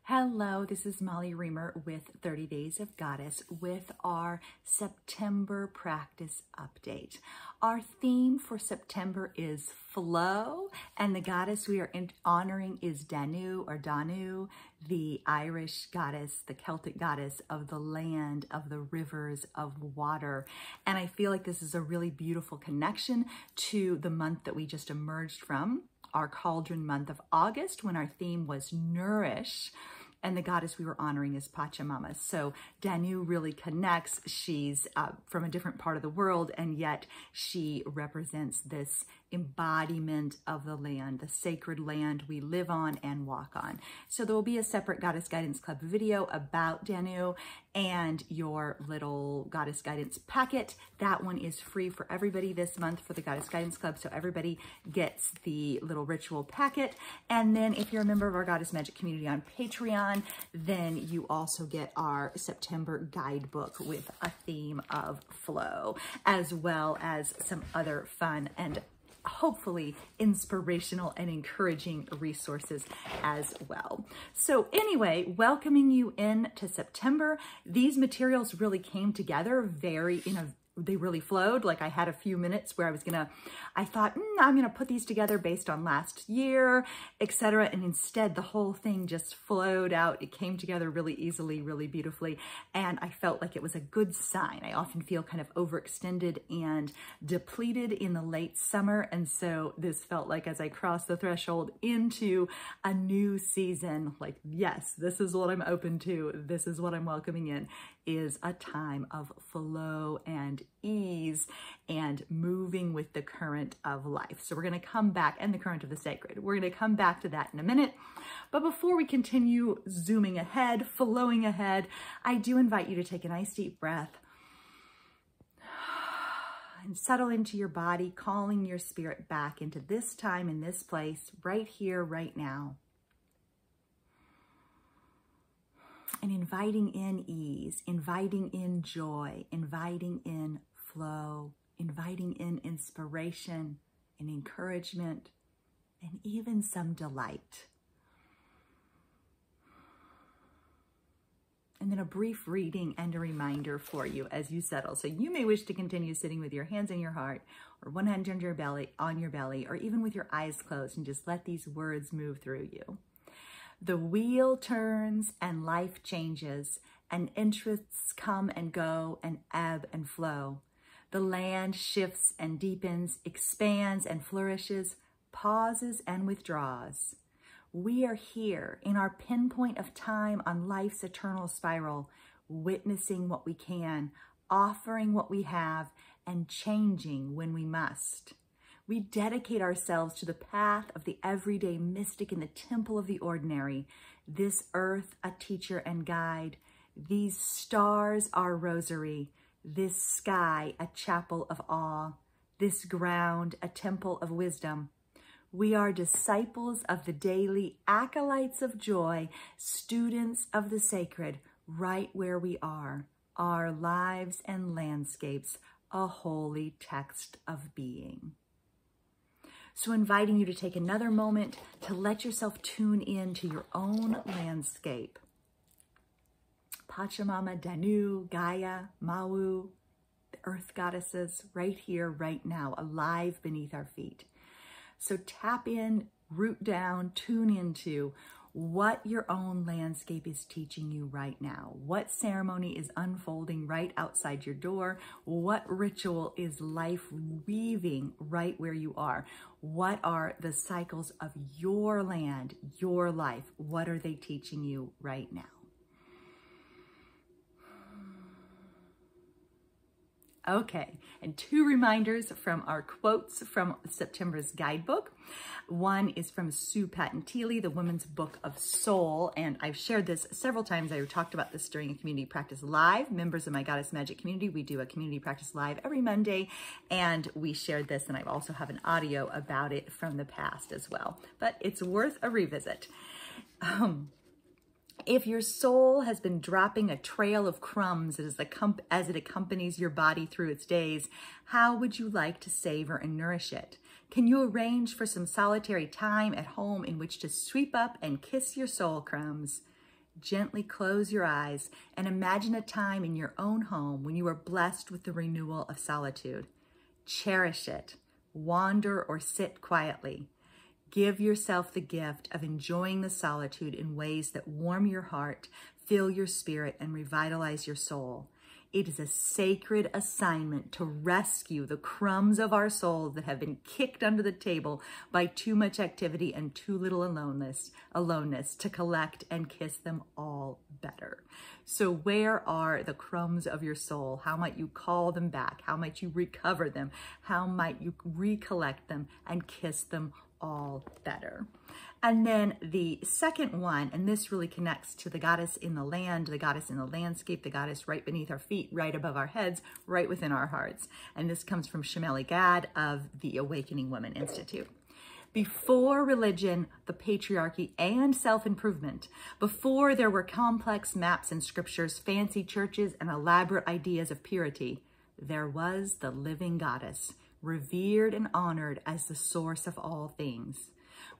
Hello, this is Molly Reamer with 30 Days of Goddess with our September practice update. Our theme for September is flow, and the goddess we are honoring is Danu, the Irish goddess, the Celtic goddess of the land, of the rivers, of water. And I feel like this is a really beautiful connection to the month that we just emerged from, our cauldron month of August, when our theme was nourish, and the goddess we were honoring is Pachamama. So Danu really connects. She's from a different part of the world, and yet she represents this embodiment of the land, the sacred land we live on and walk on. So there will be a separate Goddess Guidance Club video about Danu and your little Goddess Guidance packet. That one is free for everybody this month for the Goddess Guidance Club, so everybody gets the little ritual packet. And then if you're a member of our Goddess Magic community on Patreon, then you also get our September guidebook with a theme of flow, as well as some other fun and hopefully inspirational and encouraging resources as well. So anyway, welcoming you in to September. These materials really came together they really flowed. Like I had a few minutes where I thought, I'm gonna put these together based on last year, etc. And instead the whole thing just flowed out. It came together really easily, really beautifully. And I felt like it was a good sign. I often feel kind of overextended and depleted in the late summer. And so this felt like as I crossed the threshold into a new season, like, yes, this is what I'm open to. This is what I'm welcoming in, is a time of flow and ease and moving with the current of life. So we're going to come back, and the current of the sacred. We're going to come back to that in a minute. But before we continue zooming ahead, flowing ahead, I do invite you to take a nice deep breath and settle into your body, calling your spirit back into this time, in this place, right here, right now. And inviting in ease, inviting in joy, inviting in flow, inviting in inspiration and encouragement, and even some delight. And then a brief reading and a reminder for you as you settle. So you may wish to continue sitting with your hands in your heart, or one hand on your belly, or even with your eyes closed, and just let these words move through you. The wheel turns and life changes, and interests come and go and ebb and flow. The land shifts and deepens, expands and flourishes, pauses and withdraws. We are here in our pinpoint of time on life's eternal spiral, witnessing what we can, offering what we have, and changing when we must. We dedicate ourselves to the path of the everyday mystic in the temple of the ordinary. This earth, a teacher and guide. These stars, our rosary. This sky, a chapel of awe. This ground, a temple of wisdom. We are disciples of the daily, acolytes of joy, students of the sacred, right where we are. Our lives and landscapes, a holy text of being. So inviting you to take another moment to let yourself tune in to your own landscape. Pachamama, Danu, Gaia, Mawu, the earth goddesses, right here, right now, alive beneath our feet. So tap in, root down, tune into what your own landscape is teaching you right now. What ceremony is unfolding right outside your door? What ritual is life weaving right where you are? What are the cycles of your land, your life? What are they teaching you right now? Okay, and two reminders from our quotes from September's guidebook. One is from Sue Patentili, The Woman's Book of Soul, and I've shared this several times. I talked about this during a community practice live. Members of my Goddess Magic community, we do a community practice live every Monday, and we shared this, and I also have an audio about it from the past as well, but it's worth a revisit. If your soul has been dropping a trail of crumbs as it accompanies your body through its days, how would you like to savor and nourish it? Can you arrange for some solitary time at home in which to sweep up and kiss your soul crumbs? gently close your eyes and imagine a time in your own home when you were blessed with the renewal of solitude. Cherish it. Wander or sit quietly. Give yourself the gift of enjoying the solitude in ways that warm your heart, fill your spirit, and revitalize your soul. It is a sacred assignment to rescue the crumbs of our souls that have been kicked under the table by too much activity and too little aloneness to collect and kiss them all better. So where are the crumbs of your soul? How might you call them back? How might you recover them? How might you recollect them and kiss them all better? And then the second one, and this really connects to the goddess in the land, the goddess in the landscape, the goddess right beneath our feet, right above our heads, right within our hearts. And this comes from Shemeli Gad of the Awakening Woman Institute. Before religion, the patriarchy, and self-improvement, before there were complex maps and scriptures, fancy churches, and elaborate ideas of purity, there was the living goddess, revered and honored as the source of all things.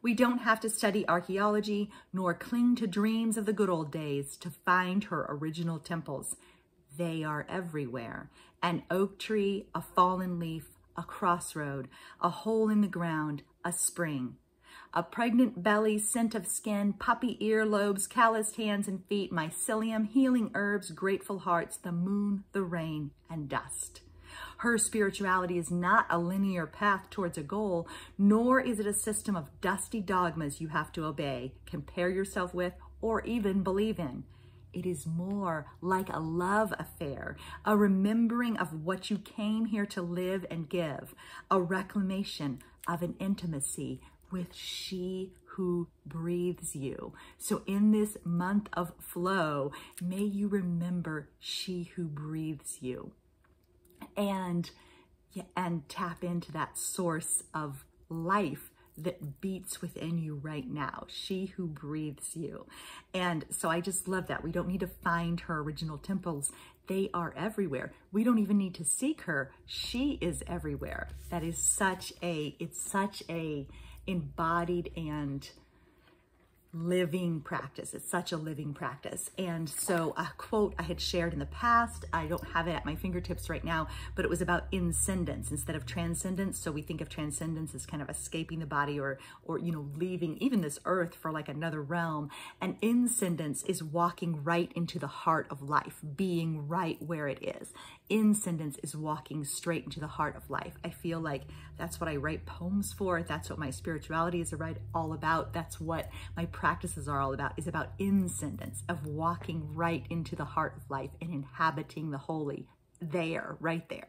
We don't have to study archaeology nor cling to dreams of the good old days to find her original temples. They are everywhere. An oak tree, a fallen leaf, a crossroad, a hole in the ground, a spring. A pregnant belly, scent of skin, puppy earlobes, calloused hands and feet, mycelium, healing herbs, grateful hearts, the moon, the rain, and dust. Her spirituality is not a linear path towards a goal, nor is it a system of dusty dogmas you have to obey, compare yourself with, or even believe in. It is more like a love affair, a remembering of what you came here to live and give, a reclamation of an intimacy with she who breathes you. So in this month of flow, may you remember she who breathes you. And tap into that source of life that beats within you right now, she who breathes you. And so I just love that. We don't need to find her original temples. They are everywhere. We don't even need to seek her. She is everywhere. That is it's such a embodied and living practice. It's such a living practice. And so a quote I had shared in the past, I don't have it at my fingertips right now, but it was about inscendence instead of transcendence. So we think of transcendence as kind of escaping the body or leaving even this earth for like another realm. And inscendence is walking right into the heart of life, being right where it is. Inscendence is walking straight into the heart of life. I feel like that's what I write poems for. That's what my spirituality is all about. That's what my practices are all about, is about inscendence, of walking right into the heart of life and inhabiting the holy there, right there.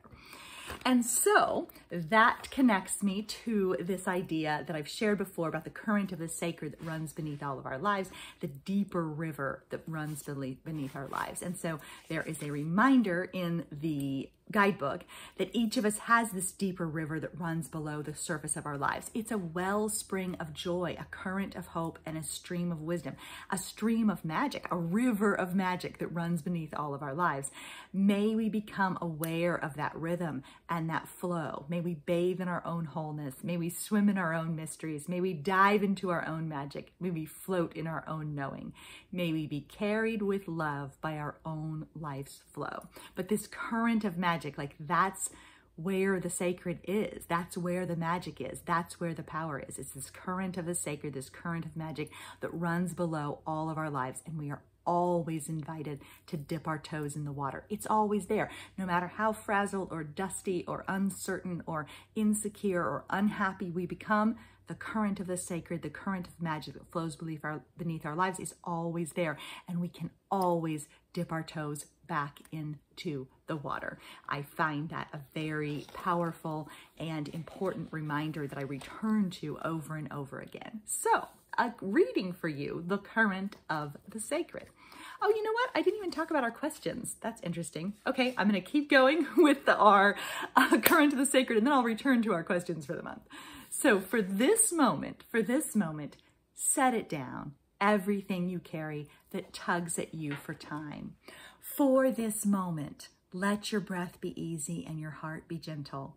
And so that connects me to this idea that I've shared before about the current of the sacred that runs beneath all of our lives, the deeper river that runs beneath our lives. And so there is a reminder in the guidebook that each of us has this deeper river that runs below the surface of our lives. It's a wellspring of joy, a current of hope, and a stream of wisdom, a stream of magic, a river of magic that runs beneath all of our lives. May we become aware of that rhythm and that flow. May we bathe in our own wholeness. May we swim in our own mysteries. May we dive into our own magic. May we float in our own knowing. May we be carried with love by our own life's flow. But this current of magic, like that's where the sacred is. That's where the magic is. That's where the power is. It's this current of the sacred, this current of magic that runs below all of our lives. And we are always invited to dip our toes in the water. It's always there. No matter how frazzled or dusty or uncertain or insecure or unhappy we become, the current of the sacred, the current of magic that flows beneath our lives is always there. And we can always dip our toes back into the water. I find that a very powerful and important reminder that I return to over and over again. So, a reading for you, the current of the sacred. Oh, you know what? I didn't even talk about our questions. That's interesting. Okay, I'm going to keep going with our current of the sacred, and then I'll return to our questions for the month. So for this moment, set it down. Everything you carry that tugs at you for time. For this moment, let your breath be easy and your heart be gentle.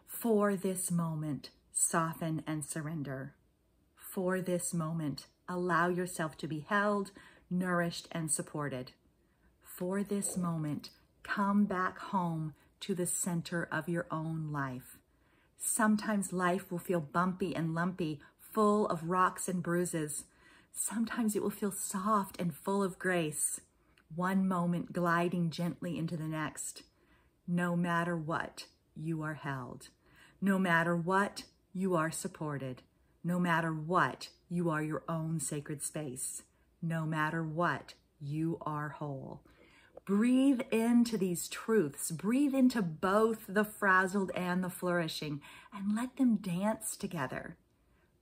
For this moment, soften and surrender. For this moment, allow yourself to be held, nourished, and supported. For this moment, come back home to the center of your own life. Sometimes life will feel bumpy and lumpy, full of rocks and bruises. Sometimes it will feel soft and full of grace, one moment gliding gently into the next. No matter what, you are held. No matter what, you are supported. No matter what, you are your own sacred space. No matter what, you are whole. Breathe into these truths. Breathe into both the frazzled and the flourishing, and let them dance together.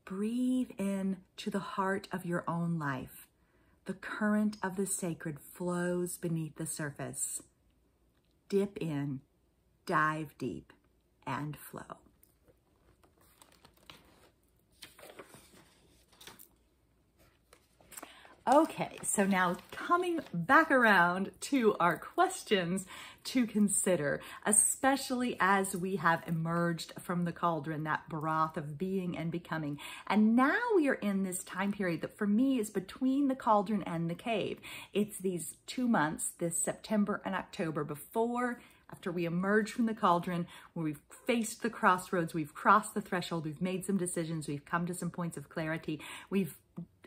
Breathe in to the heart of your own life. The current of the sacred flows beneath the surface. Dip in, dive deep, and flow. Okay, so now coming back around to our questions to consider, especially as we have emerged from the cauldron, that broth of being and becoming. And now we are in this time period that for me is between the cauldron and the cave. It's these 2 months, this September and October, after we emerge from the cauldron, where we've faced the crossroads, we've crossed the threshold, we've made some decisions, we've come to some points of clarity, we've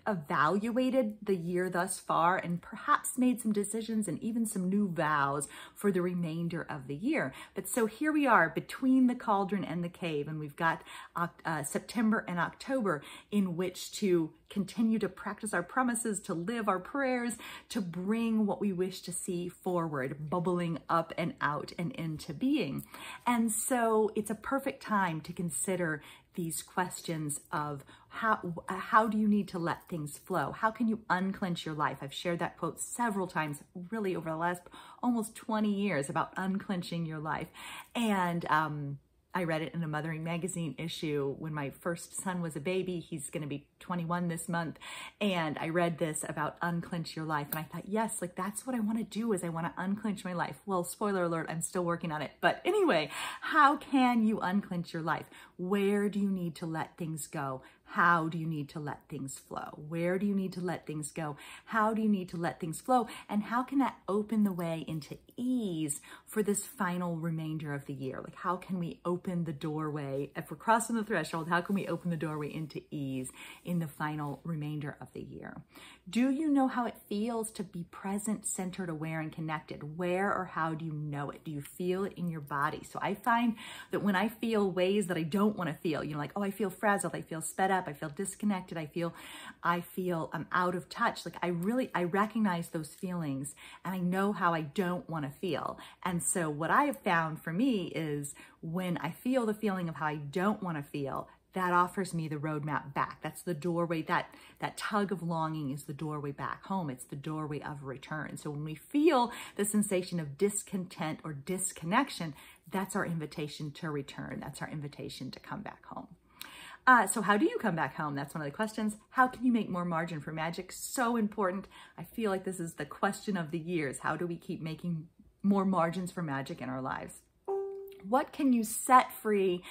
evaluated the year thus far and perhaps made some decisions and even some new vows for the remainder of the year. But so here we are between the cauldron and the cave, and we've got September and October in which to continue to practice our promises, to live our prayers, to bring what we wish to see forward, bubbling up and out and into being. And so it's a perfect time to consider these questions of how do you need to let things flow? How can you unclench your life? I've shared that quote several times, really over the last almost 20 years, about unclenching your life. And I read it in a Mothering Magazine issue when my first son was a baby. He's going to be 21 this month. And I read this about unclench your life. And I thought, yes, like that's what I want to do, is I want to unclench my life. Well, spoiler alert, I'm still working on it. But anyway, how can you unclench your life? Where do you need to let things go? How do you need to let things flow? Where do you need to let things go? How do you need to let things flow? And how can that open the way into ease for this final remainder of the year? Like, how can we open the doorway? If we're crossing the threshold, how can we open the doorway into ease in the final remainder of the year? Do you know how it feels to be present, centered, aware, and connected? Where or how do you know it? Do you feel it in your body? So I find that when I feel ways that I don't want to feel, like, oh, I feel frazzled, I feel sped up, I feel disconnected, I feel I'm out of touch. Like I recognize those feelings and I know how I don't want to feel. And so what I have found for me is when I feel the feeling of how I don't want to feel, that offers me the roadmap back. That's the doorway. That tug of longing is the doorway back home. It's the doorway of return. So when we feel the sensation of discontent or disconnection, that's our invitation to return. That's our invitation to come back home. So how do you come back home? That's one of the questions. How can you make more margin for magic? So important. I feel like this is the question of the years. How do we keep making more margins for magic in our lives? What can you set free,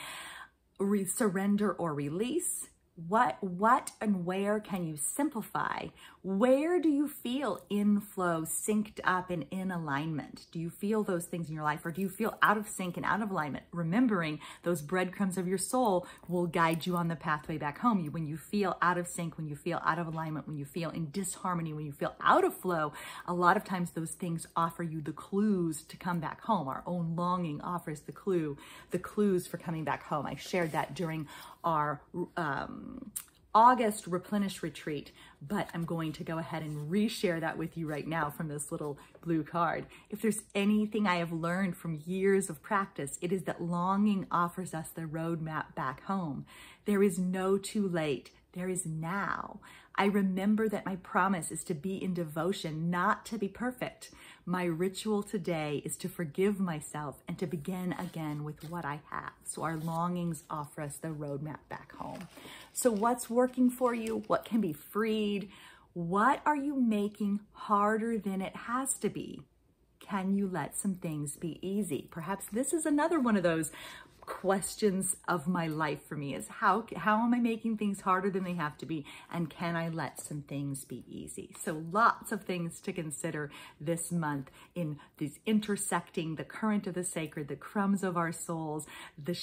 surrender, or release? What and where can you simplify? Where do you feel in flow, synced up, and in alignment? Do you feel those things in your life, or do you feel out of sync and out of alignment? Remembering those breadcrumbs of your soul will guide you on the pathway back home. When you feel out of sync, when you feel out of alignment, when you feel in disharmony, when you feel out of flow, a lot of times those things offer you the clues to come back home. Our own longing offers the clues for coming back home. I shared that during our August Replenish Retreat, but I'm going to go ahead and reshare that with you right now from this little blue card. If there's anything I have learned from years of practice, it is that longing offers us the roadmap back home. There is no too late. There is now. I remember that my promise is to be in devotion, not to be perfect. My ritual today is to forgive myself and to begin again with what I have. So our longings offer us the roadmap back home. So what's working for you? What can be freed? What are you making harder than it has to be? Can you let some things be easy? Perhaps this is another one of those questions of my life for me is how am I making things harder than they have to be, and can I let some things be easy? So lots of things to consider this month in these intersecting the current of the sacred, the crumbs of our souls, the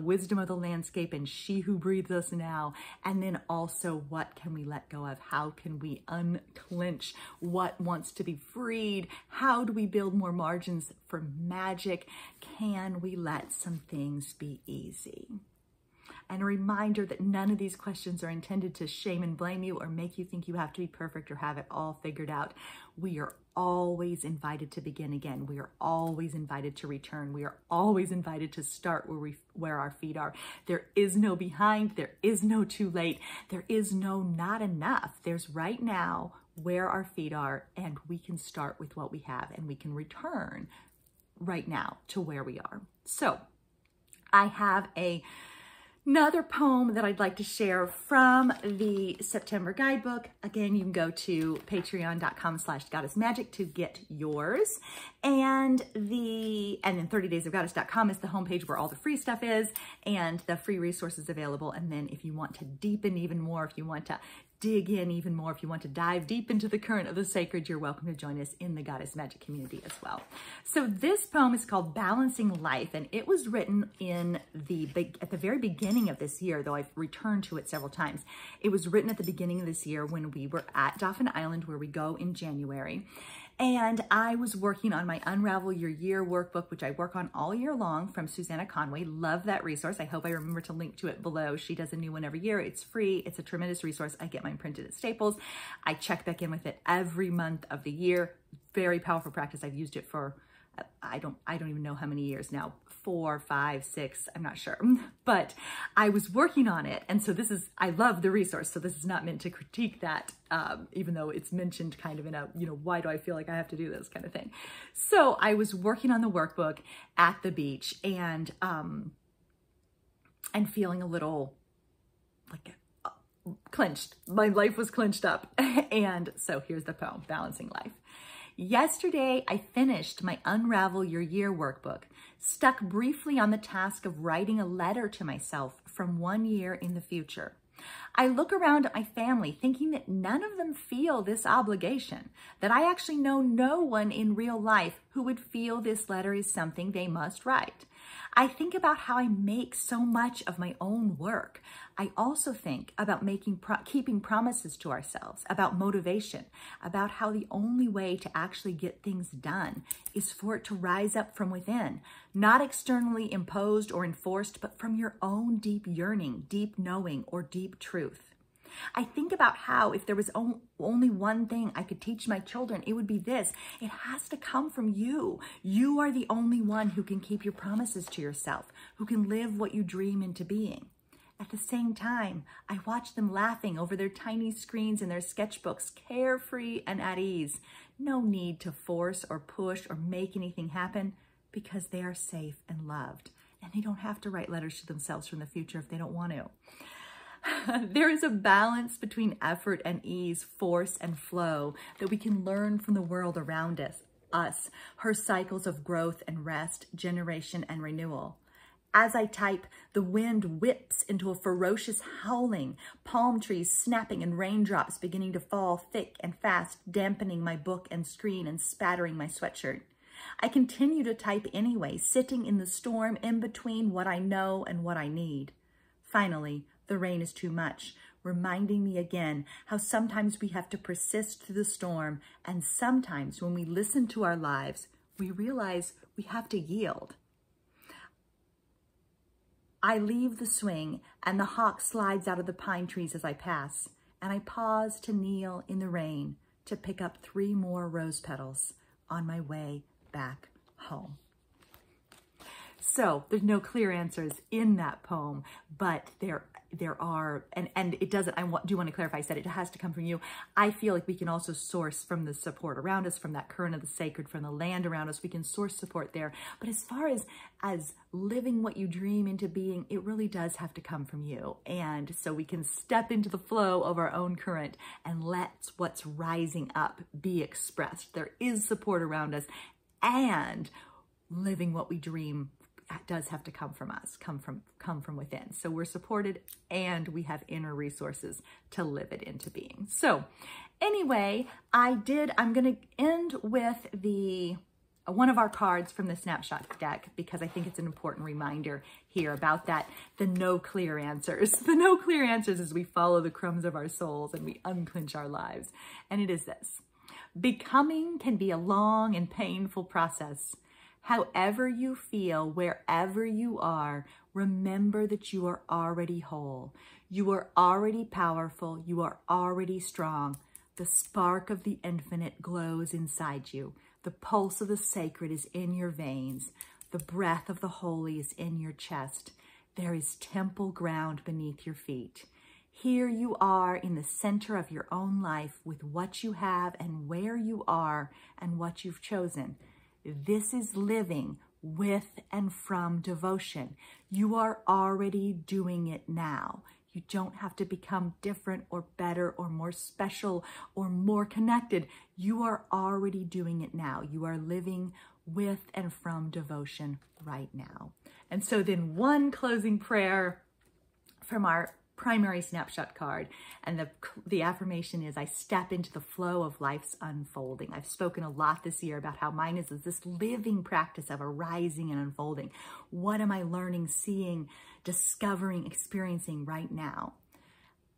wisdom of the landscape, and she who breathes us now. And then also, what can we let go of? How can we unclench what wants to be freed? How do we build more margins for magic? Can we let some things be easy? And a reminder that none of these questions are intended to shame and blame you or make you think you have to be perfect or have it all figured out. We are always invited to begin again. We are always invited to return. We are always invited to start where our feet are. There is no behind. There is no too late. There is no not enough. There's right now where our feet are, and we can start with what we have, and we can return right now to where we are. So I have another poem that I'd like to share from the September guidebook. Again, you can go to patreon.com/goddessmagic to get yours. And then 30daysofgoddess.com is the homepage where all the free stuff is and the free resources available. And then if you want to deepen even more, if you want to dig in even more, if you want to dive deep into the current of the sacred, you're welcome to join us in the Goddess Magic community as well. So this poem is called Balancing Life, and it was written at the very beginning of this year, though I've returned to it several times. It was written at the beginning of this year when we were at Dauphin Island, where we go in January. And I was working on my Unravel Your Year workbook, which I work on all year long, from Susanna Conway. Love that resource. I hope I remember to link to it below. She does a new one every year. It's free. It's a tremendous resource. I get mine printed at Staples. I check back in with it every month of the year. Very powerful practice. I've used it for, I don't even know how many years now, 4, 5, 6, I'm not sure, but I was working on it. And so I love the resource. So this is not meant to critique that, even though it's mentioned kind of in a, why do I feel like I have to do this kind of thing. So I was working on the workbook at the beach and feeling a little like clenched. My life was clenched up. And so here's the poem, Balancing Life. Yesterday, I finished my Unravel Your Year workbook, stuck briefly on the task of writing a letter to myself from 1 year in the future. I look around at my family thinking that none of them feel this obligation, that I actually know no one in real life who would feel this letter is something they must write. I think about how I make so much of my own work. I also think about keeping promises to ourselves, about motivation, about how the only way to actually get things done is for it to rise up from within, not externally imposed or enforced, but from your own deep yearning, deep knowing, or deep truth. I think about how if there was only one thing I could teach my children, it would be this. It has to come from you. You are the only one who can keep your promises to yourself, who can live what you dream into being. At the same time, I watch them laughing over their tiny screens in their sketchbooks, carefree and at ease. No need to force or push or make anything happen because they are safe and loved. And they don't have to write letters to themselves from the future if they don't want to. There is a balance between effort and ease, force and flow that we can learn from the world around us, her cycles of growth and rest, generation and renewal. As I type, the wind whips into a ferocious howling, palm trees snapping and raindrops beginning to fall thick and fast, dampening my book and screen and spattering my sweatshirt. I continue to type anyway, sitting in the storm in between what I know and what I need. Finally, the rain is too much, reminding me again how sometimes we have to persist through the storm, and sometimes when we listen to our lives, we realize we have to yield. I leave the swing, and the hawk slides out of the pine trees as I pass, and I pause to kneel in the rain to pick up 3 more rose petals on my way back home. So there's no clear answers in that poem, but there are, and it doesn't, do want to clarify, I said it has to come from you. I feel like we can also source from the support around us, from that current of the sacred, from the land around us. We can source support there. But as far as living what you dream into being, it really does have to come from you. And so we can step into the flow of our own current and let what's rising up be expressed. There is support around us, and living what we dream does have to come from us, come from within. So we're supported and we have inner resources to live it into being. So anyway, I'm going to end with one of our cards from the snapshot deck, because I think it's an important reminder here about that, the no clear answers. The no clear answers as we follow the crumbs of our souls and we unclench our lives. And it is this: becoming can be a long and painful process. However you feel, wherever you are, remember that you are already whole. You are already powerful. You are already strong. The spark of the infinite glows inside you. The pulse of the sacred is in your veins. The breath of the holy is in your chest. There is temple ground beneath your feet. Here you are in the center of your own life with what you have and where you are and what you've chosen. This is living with and from devotion. You are already doing it now. You don't have to become different or better or more special or more connected. You are already doing it now. You are living with and from devotion right now. And so then one closing prayer from our primary snapshot card. And the affirmation is, I step into the flow of life's unfolding. I've spoken a lot this year about how mine is this living practice of arising and unfolding. What am I learning, seeing, discovering, experiencing right now?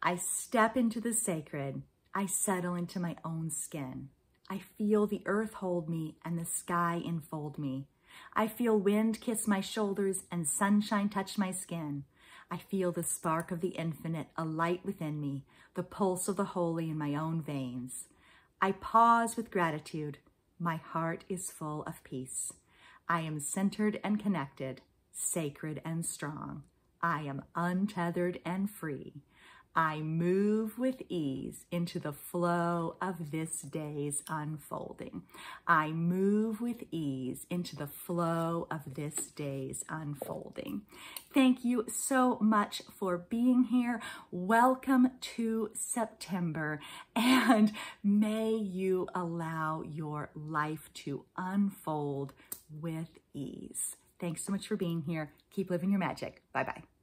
I step into the sacred. I settle into my own skin. I feel the earth hold me and the sky enfold me. I feel wind kiss my shoulders and sunshine touch my skin. I feel the spark of the infinite alight within me, the pulse of the holy in my own veins. I pause with gratitude. My heart is full of peace. I am centered and connected, sacred and strong. I am untethered and free. I move with ease into the flow of this day's unfolding. I move with ease into the flow of this day's unfolding. Thank you so much for being here. Welcome to September, and may you allow your life to unfold with ease. Thanks so much for being here. Keep living your magic. Bye-bye.